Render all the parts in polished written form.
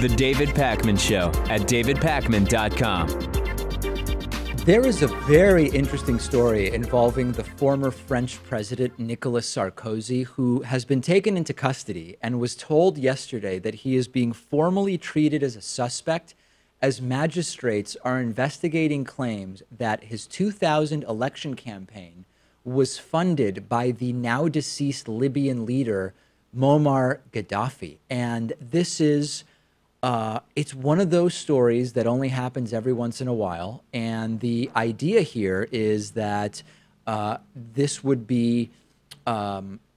The David Pakman Show at davidpakman.com. There is a very interesting story involving the former French president, Nicolas Sarkozy, who has been taken into custody and was told yesterday that he is being formally treated as a suspect as magistrates are investigating claims that his 2000 election campaign was funded by the now deceased Libyan leader, Muammar Gaddafi. And this is it's one of those stories that only happens every once in a while. And the idea here is that this would be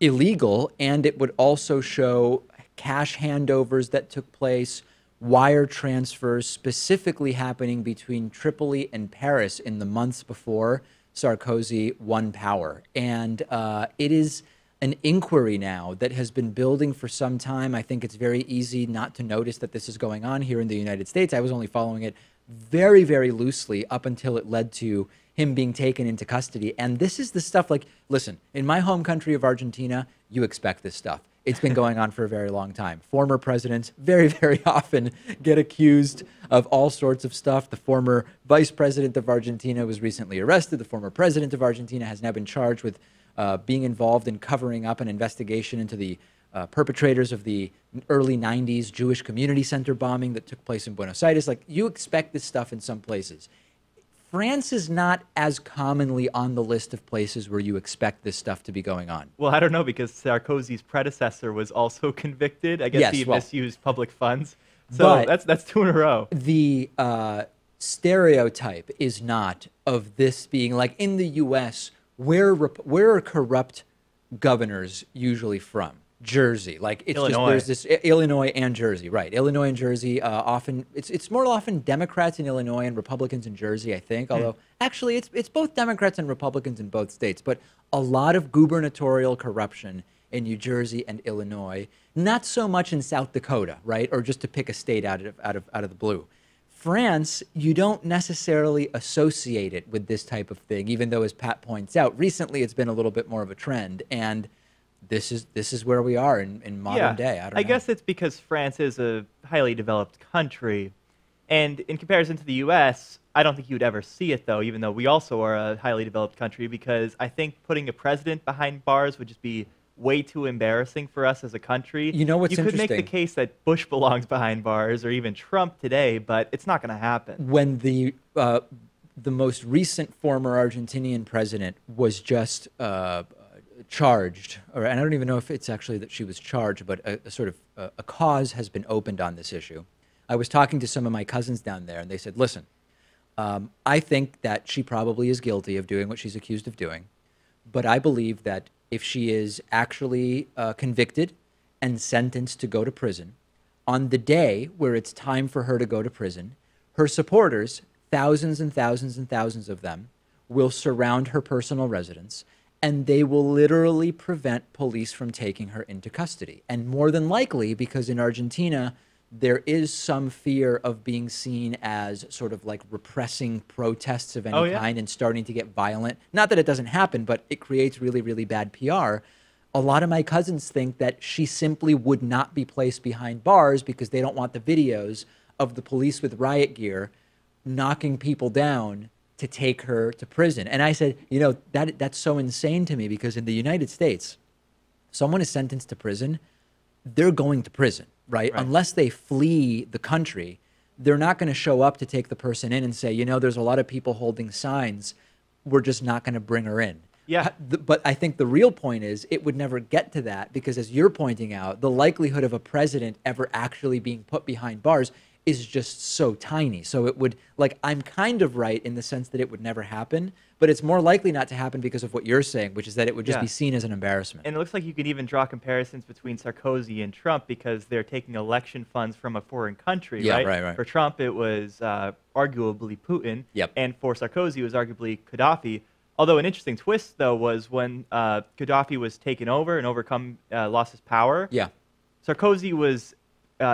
illegal, and it would also show cash handovers that took place, wire transfers specifically happening between Tripoli and Paris in the months before Sarkozy won power. And it is an inquiry now that has been building for some time. I think it's very easy not to notice that this is going on here in the United States. I was only following it very, very loosely up until it led to him being taken into custody. And this is the stuff like, listen, in my home country of Argentina, you expect this stuff. It's been going on for a very long time. Former presidents very, very often get accused of all sorts of stuff. The former vice president of Argentina was recently arrested. The former president of Argentina has now been charged with being involved in covering up an investigation into the perpetrators of the early 90s Jewish community center bombing that took place in Buenos Aires. Like, you expect this stuff in some places. France is not as commonly on the list of places where you expect this stuff to be going on. Well, I don't know, because Sarkozy's predecessor was also convicted. I guess he misused public funds. So that's two in a row. The stereotype is not of this being like in the U.S., where are corrupt governors usually from? Jersey, like it's Illinois. Just there's this Illinois and Jersey, right? Illinois and Jersey often it's more often Democrats in Illinois and Republicans in Jersey, I think. Although actually it's both Democrats and Republicans in both states, but a lot of gubernatorial corruption in New Jersey and Illinois, not so much in South Dakota, right? Or just to pick a state out of the blue. France, you don't necessarily associate it with this type of thing, even though, as Pat points out, recently it's been a little bit more of a trend. And this is where we are in modern day. I guess it's because France is a highly developed country. And in comparison to the U.S., I don't think you would ever see it, though, even though we also are a highly developed country, because I think putting a president behind bars would just be way too embarrassing for us as a country. You know what's interesting? You interesting? could make the case that Bush belongs behind bars, or even Trump today, but it's not going to happen. When the most recent former Argentinian president was just charged, or and I don't even know if it's actually that she was charged, but a sort of a cause has been opened on this issue. I was talking to some of my cousins down there, and they said, listen, I think that she probably is guilty of doing what she's accused of doing, but I believe that if she is actually convicted and sentenced to go to prison, on the day where it's time for her to go to prison, her supporters, thousands and thousands and thousands of them, will surround her personal residence, and they will literally prevent police from taking her into custody. And more than likely, because in Argentina, there is some fear of being seen as sort of like repressing protests of any kind and starting to get violent. Not that it doesn't happen, but it creates really, really bad PR. A lot of my cousins think that she simply would not be placed behind bars because they don't want the videos of the police with riot gear knocking people down to take her to prison. And I said, you know, that's so insane to me, because in the United States, someone is sentenced to prison, they're going to prison. Right? Unless they flee the country, they're not going to show up to take the person in and say, you know, there's a lot of people holding signs. We're just not going to bring her in. Yeah. But I think the real point is it would never get to that, because as you're pointing out, the likelihood of a president ever actually being put behind bars is just so tiny. So it would, like, I'm kind of right in the sense that it would never happen, but it's more likely not to happen because of what you're saying, which is that it would just be seen as an embarrassment. And it looks like you could even draw comparisons between Sarkozy and Trump, because they're taking election funds from a foreign country, right? Right. For Trump, it was arguably Putin. Yep. And for Sarkozy, it was arguably Gaddafi. Although an interesting twist, though, was when Gaddafi was taken over and lost his power. Yeah. Sarkozy was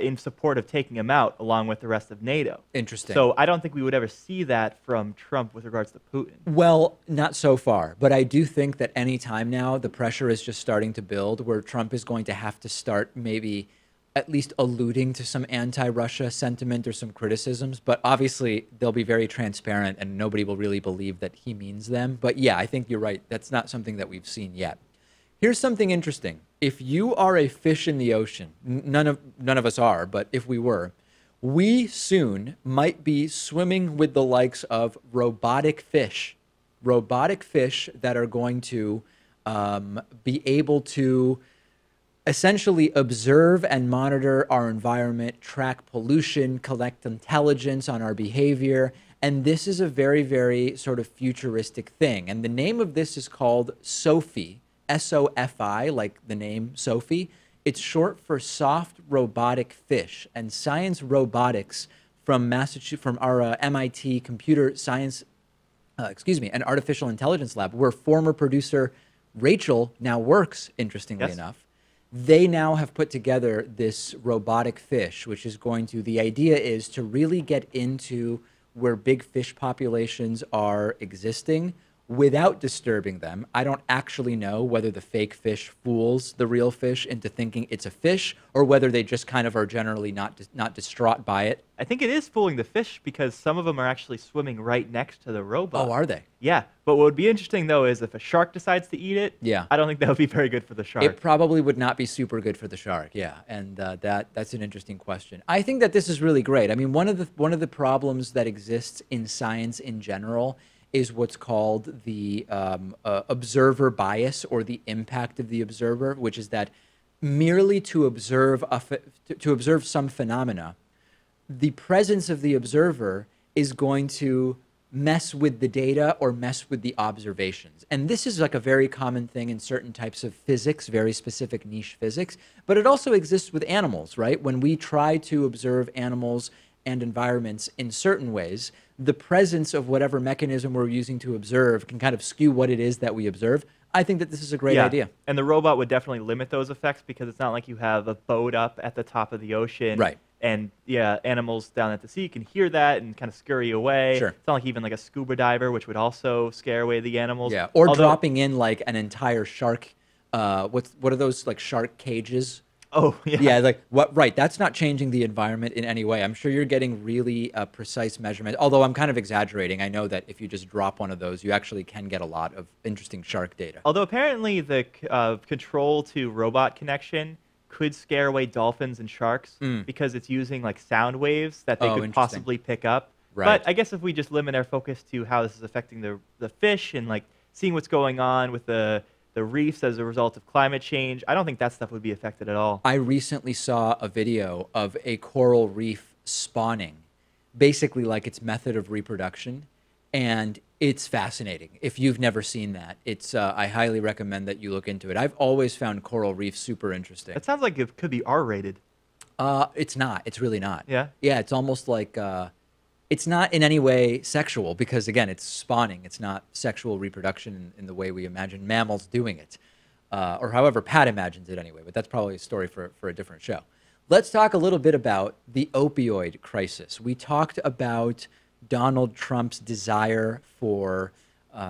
in support of taking him out along with the rest of NATO. Interesting. So I don't think we would ever see that from Trump with regards to Putin. Well, not so far. But I do think that any time now, the pressure is just starting to build where Trump is going to have to start maybe at least alluding to some anti-Russia sentiment or some criticisms, but obviously they'll be very transparent and nobody will really believe that he means them. But yeah, I think you're right. That's not something that we've seen yet. Here's something interesting. If you are a fish in the ocean, none of us are, but if we were, we soon might be swimming with the likes of robotic fish that are going to be able to essentially observe and monitor our environment, track pollution, collect intelligence on our behavior. And this is a very, very sort of futuristic thing. And the name of this is called SOFI, SOFI, like the name Sophie. It's short for soft robotic fish. And science robotics from our MIT computer science, and artificial intelligence lab, where former producer Rachel now works, interestingly enough. They now have put together this robotic fish, which is the idea is to really get into where big fish populations are existing without disturbing them. I don't actually know whether the fake fish fools the real fish into thinking it's a fish or whether they just kind of are generally not distraught by it. I think it is fooling the fish because some of them are actually swimming right next to the robot. Oh, are they? Yeah. But what would be interesting, though, is if a shark decides to eat it, I don't think that would be very good for the shark. It probably would not be super good for the shark, yeah. And that's an interesting question. I think that this is really great. I mean, one of the problems that exists in science in general is what's called the observer bias, or the impact of the observer, which is that merely to observe some phenomena, the presence of the observer is going to mess with the data or mess with the observations. And this is like a very common thing in certain types of physics, very specific niche physics, but it also exists with animals, right? When we try to observe animals and environments in certain ways, the presence of whatever mechanism we're using to observe can kind of skew what it is that we observe. I think that this is a great idea. And the robot would definitely limit those effects because it's not like you have a boat up at the top of the ocean. Right. And animals down at the sea can hear that and kind of scurry away. Sure. It's not like even like a scuba diver, which would also scare away the animals. Yeah. Or dropping in like an entire shark. What are those, like shark cages? Oh, yeah. Yeah, like what? Right. That's not changing the environment in any way. I'm sure you're getting really precise measurements, although I'm kind of exaggerating. I know that if you just drop one of those, you actually can get a lot of interesting shark data. Although apparently the control to robot connection could scare away dolphins and sharks because it's using like sound waves that they could possibly pick up. Right. But I guess if we just limit our focus to how this is affecting the fish and like seeing what's going on with the reefs as a result of climate change, I don't think that stuff would be affected at all. I recently saw a video of a coral reef spawning, basically like its method of reproduction, and it's fascinating. If you've never seen that, I highly recommend that you look into it. I've always found coral reef super interesting. It sounds like it could be R-rated. It's not. It's really not. Yeah? Yeah, it's almost like... it's not in any way sexual because, again, it's spawning. It's not sexual reproduction in the way we imagine mammals doing it, or however Pat imagines it anyway, but that's probably a story for a different show. Let's talk a little bit about the opioid crisis. We talked about Donald Trump's desire for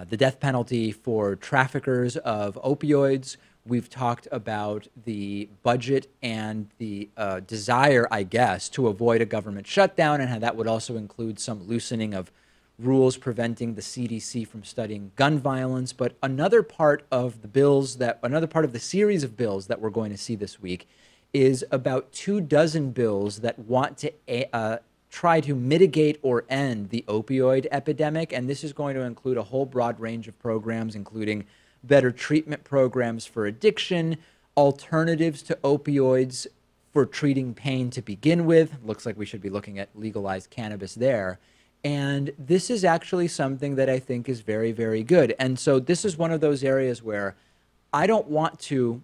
the death penalty for traffickers of opioids. We've talked about the budget and the desire, I guess, to avoid a government shutdown, and how that would also include some loosening of rules preventing the CDC from studying gun violence. But another part of the series of bills that we're going to see this week is about 24 bills that want to try to mitigate or end the opioid epidemic. And this is going to include a whole broad range of programs, including better treatment programs for addiction, alternatives to opioids for treating pain to begin with. Looks like we should be looking at legalized cannabis there. And this is actually something that I think is very, very good. And so this is one of those areas where I don't want to,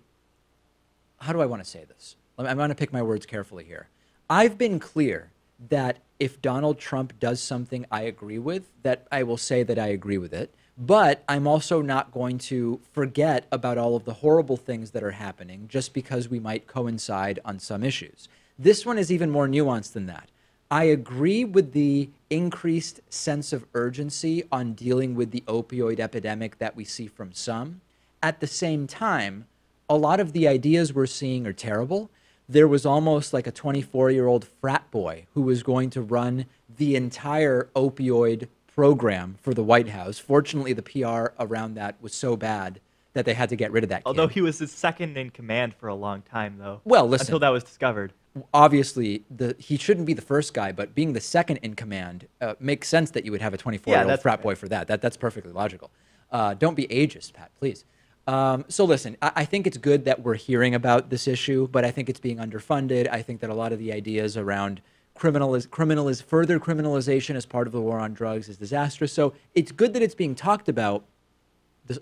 how do I want to say this? I'm going to pick my words carefully here. I've been clear that if Donald Trump does something I agree with, that I will say that I agree with it. But I'm also not going to forget about all of the horrible things that are happening just because we might coincide on some issues. This one is even more nuanced than that. I agree with the increased sense of urgency on dealing with the opioid epidemic that we see from some. At the same time, a lot of the ideas we're seeing are terrible, there was almost like a 24-year-old frat boy who was going to run the entire opioid program for the White House. Fortunately, the PR around that was so bad that they had to get rid of that kid. Although he was the second in command for a long time, though. Well, listen. Until that was discovered. Obviously, he shouldn't be the first guy, but being the second in command makes sense that you would have a 24-year-old frat boy for that. That's perfectly logical. Don't be ageist, Pat, please. So listen, I think it's good that we're hearing about this issue, but I think it's being underfunded. I think that a lot of the ideas around further criminalization as part of the war on drugs is disastrous. So it's good that it's being talked about.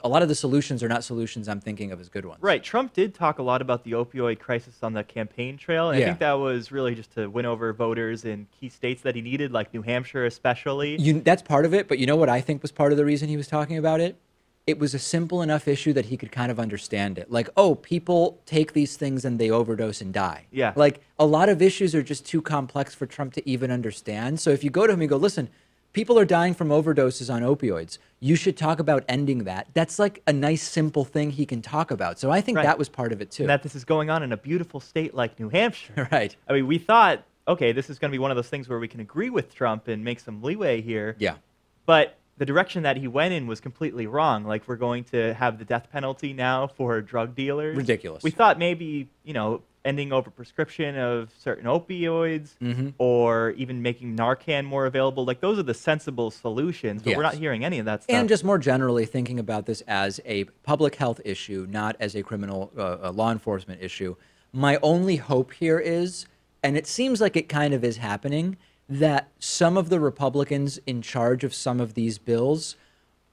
A lot of the solutions are not solutions I'm thinking of as good ones. Right. Trump did talk a lot about the opioid crisis on the campaign trail. And I think that was really just to win over voters in key states that he needed, like New Hampshire especially. That's part of it. But you know what I think was part of the reason he was talking about it? It was a simple enough issue that he could kind of understand it. Like, oh, people take these things and they overdose and die. Yeah. Like, a lot of issues are just too complex for Trump to even understand. So if you go to him and go, listen, people are dying from overdoses on opioids. You should talk about ending that. That's like a nice, simple thing he can talk about. So I think that was part of it, too. And that this is going on in a beautiful state like New Hampshire. Right. I mean, we thought, okay, this is going to be one of those things where we can agree with Trump and make some leeway here. Yeah. But the direction that he went in was completely wrong. Like, we're going to have the death penalty now for drug dealers. Ridiculous. We thought maybe, ending over prescription of certain opioids or even making Narcan more available. Like, those are the sensible solutions, but we're not hearing any of that stuff. And just more generally thinking about this as a public health issue, not as a criminal law enforcement issue. My only hope here is, and it seems like it kind of is happening, that some of the Republicans in charge of some of these bills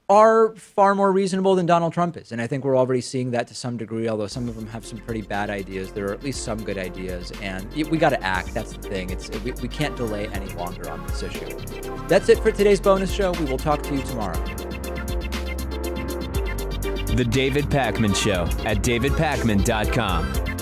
are far more reasonable than Donald Trump is. And I think we're already seeing that to some degree, although some of them have some pretty bad ideas. There are at least some good ideas, and we got to act. That's the thing. We can't delay any longer on this issue. That's it for today's bonus show. We will talk to you tomorrow. The David Pakman Show at davidpakman.com.